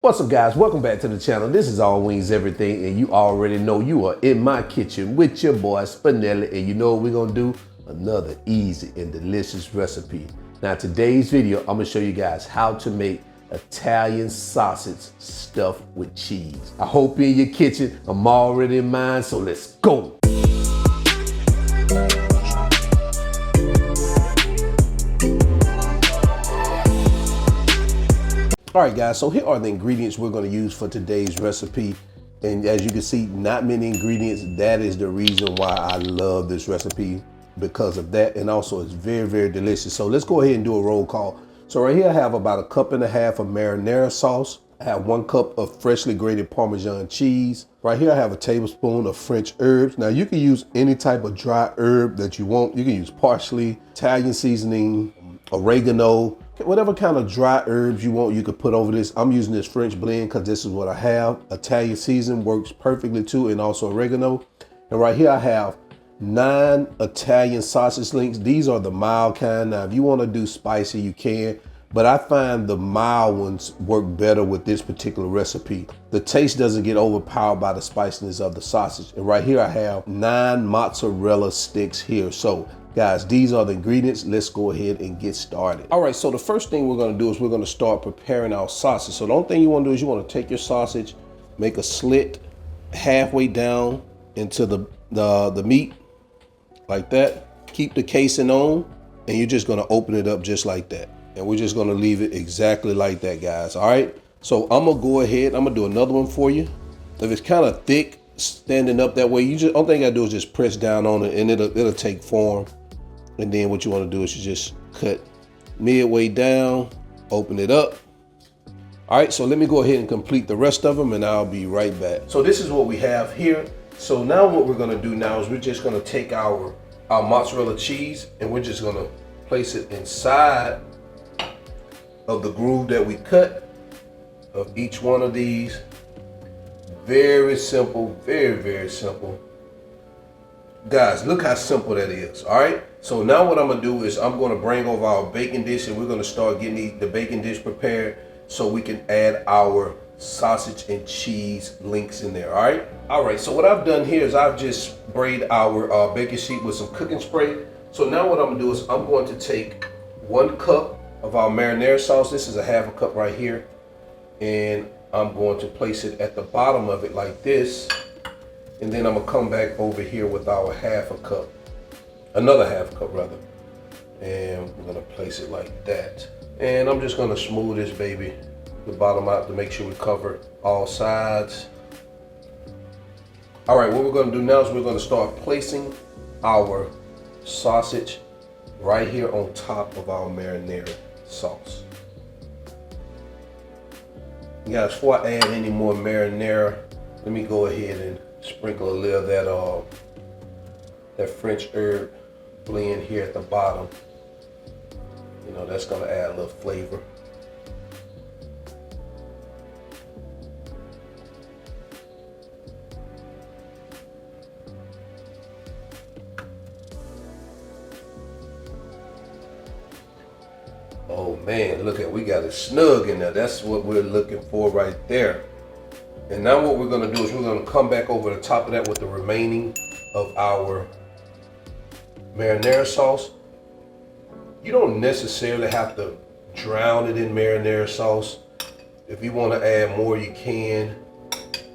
What's up, guys? Welcome back to the channel. This is All Wings Everything, and you already know you are in my kitchen with your boy Spinelli, and you know what we're gonna do? Another easy and delicious recipe. Now, today's video, I'm gonna show you guys how to make Italian sausage stuffed with cheese. I hope you're in your kitchen. I'm already in mine, so let's go. All right, guys, so here are the ingredients we're gonna use for today's recipe. And as you can see, not many ingredients. That is the reason why I love this recipe, because of that. And also it's very, very delicious. So let's go ahead and do a roll call. So right here I have about 1.5 cups of marinara sauce. I have 1 cup of freshly grated Parmesan cheese. Right here I have a tablespoon of French herbs. Now you can use any type of dry herb that you want. You can use parsley, Italian seasoning, oregano, whatever kind of dry herbs you want, you could put over this. I'm using this French blend because this is what I have. Italian season works perfectly too, and also oregano. And right here I have 9 Italian sausage links. These are the mild kind. Now, if you want to do spicy, you can, but I find the mild ones work better with this particular recipe. The taste doesn't get overpowered by the spiciness of the sausage. And right here I have 9 mozzarella sticks here. So guys, these are the ingredients. Let's go ahead and get started. All right, so the first thing we're gonna do is we're gonna start preparing our sausage. So the only thing you wanna do is you wanna take your sausage, make a slit halfway down into the meat, like that. Keep the casing on, and you're just gonna open it up just like that. And we're just gonna leave it exactly like that, guys, all right? So I'm gonna go ahead, I'm gonna do another one for you. If it's kind of thick, standing up that way, only thing I do is just press down on it and it'll take form. And then what you want to do is you just cut midway down, open it up. All right, so let me go ahead and complete the rest of them and I'll be right back. So this is what we have here. So now what we're gonna do now is we're just gonna take our mozzarella cheese and we're just gonna place it inside of the groove that we cut of each one of these. Very simple, very, very simple. Guys, look how simple that is, all right? So now what I'm gonna do is I'm gonna bring over our baking dish and we're gonna start getting the baking dish prepared so we can add our sausage and cheese links in there, all right? All right, so what I've done here is I've just sprayed our baking sheet with some cooking spray. So now what I'm gonna do is I'm going to take 1 cup of our marinara sauce. This is a 1/2 cup right here. And I'm going to place it at the bottom of it like this. And then I'm gonna come back over here with our 1/2 cup, another 1/2 cup rather. And we're gonna place it like that. And I'm just gonna smooth this baby, the bottom out, to make sure we cover all sides. All right, what we're gonna do now is we're gonna start placing our sausage right here on top of our marinara sauce. Guys, before I add any more marinara, let me go ahead and sprinkle a little of that French herb blend here at the bottom. You know, that's gonna add a little flavor. Oh man, look at, we got it snug in there. That's what we're looking for right there. And now what we're gonna do is we're gonna come back over the top of that with the remaining of our marinara sauce. You don't necessarily have to drown it in marinara sauce. If you wanna add more, you can.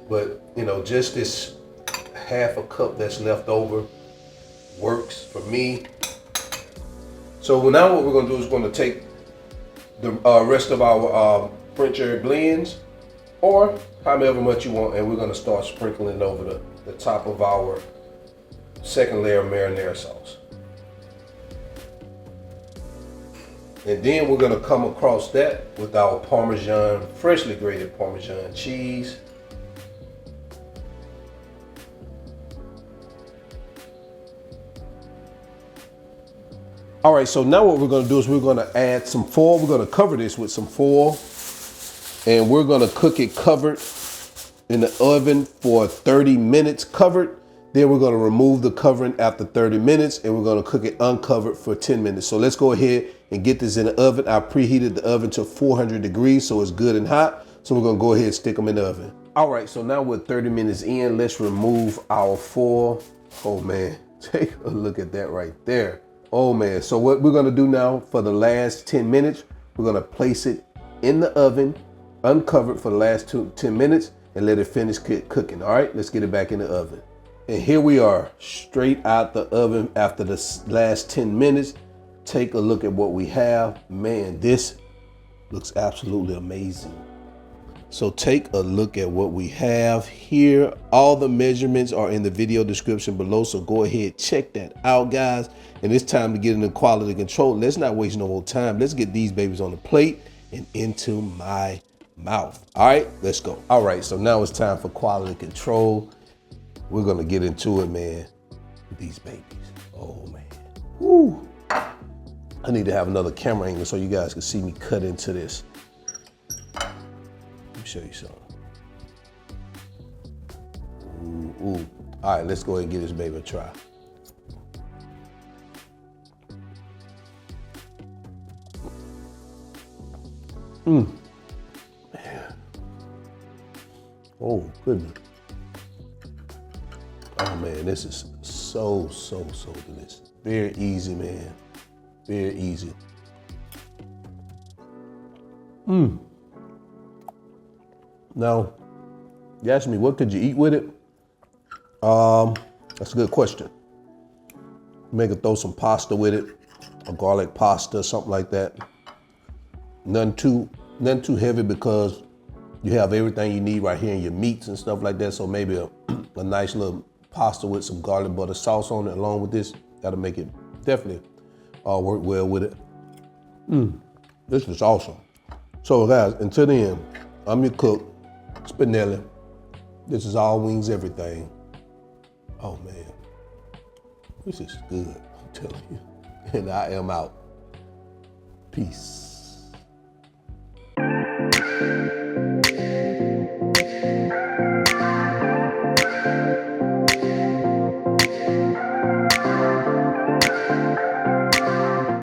But you know, just this 1/2 cup that's left over works for me. So now what we're gonna do is we're gonna take the rest of our French herb blends, or however much you want, and we're gonna start sprinkling over the top of our second layer of marinara sauce. And then we're gonna come across that with our Parmesan, freshly grated Parmesan cheese. All right, so now what we're gonna do is we're gonna add some foil. We're gonna cover this with some foil, and we're gonna cook it covered in the oven for 30 minutes covered. Then we're gonna remove the covering after 30 minutes and we're gonna cook it uncovered for 10 minutes. So let's go ahead and get this in the oven. I preheated the oven to 400 degrees, so it's good and hot. So we're gonna go ahead and stick them in the oven. All right, so now we're 30 minutes in. Let's remove our foil. Oh man, take a look at that right there. Oh man, so what we're gonna do now for the last 10 minutes, we're gonna place it in the oven, uncovered for the last 10 minutes and let it finish cooking. All right, let's get it back in the oven. And here we are, straight out the oven after the last 10 minutes. Take a look at what we have. Man, this looks absolutely amazing. So take a look at what we have here. All the measurements are in the video description below, so go ahead, check that out, guys. And it's time to get into quality control. Let's not waste no more time. Let's get these babies on the plate and into my mouth. All right, let's go. All right, so now it's time for quality control. We're gonna get into it, man, with these babies. Oh man, woo. I need to have another camera angle so you guys can see me cut into this. Show you something. Ooh. All right, let's go ahead and give this baby a try. Man. Oh goodness. Oh man, this is so delicious. Very easy, man. Very easy. Now, you asked me, what could you eat with it? That's a good question. Maybe throw some pasta with it, a garlic pasta, something like that. Nothing too heavy because you have everything you need right here in your meats and stuff like that. So maybe a nice little pasta with some garlic butter sauce on it along with this. That'll make it definitely work well with it. This is awesome. So guys, until then, I'm your cook, Spinelli. This is All Wings Everything. Oh man, this is good, I'm telling you. And I am out. Peace.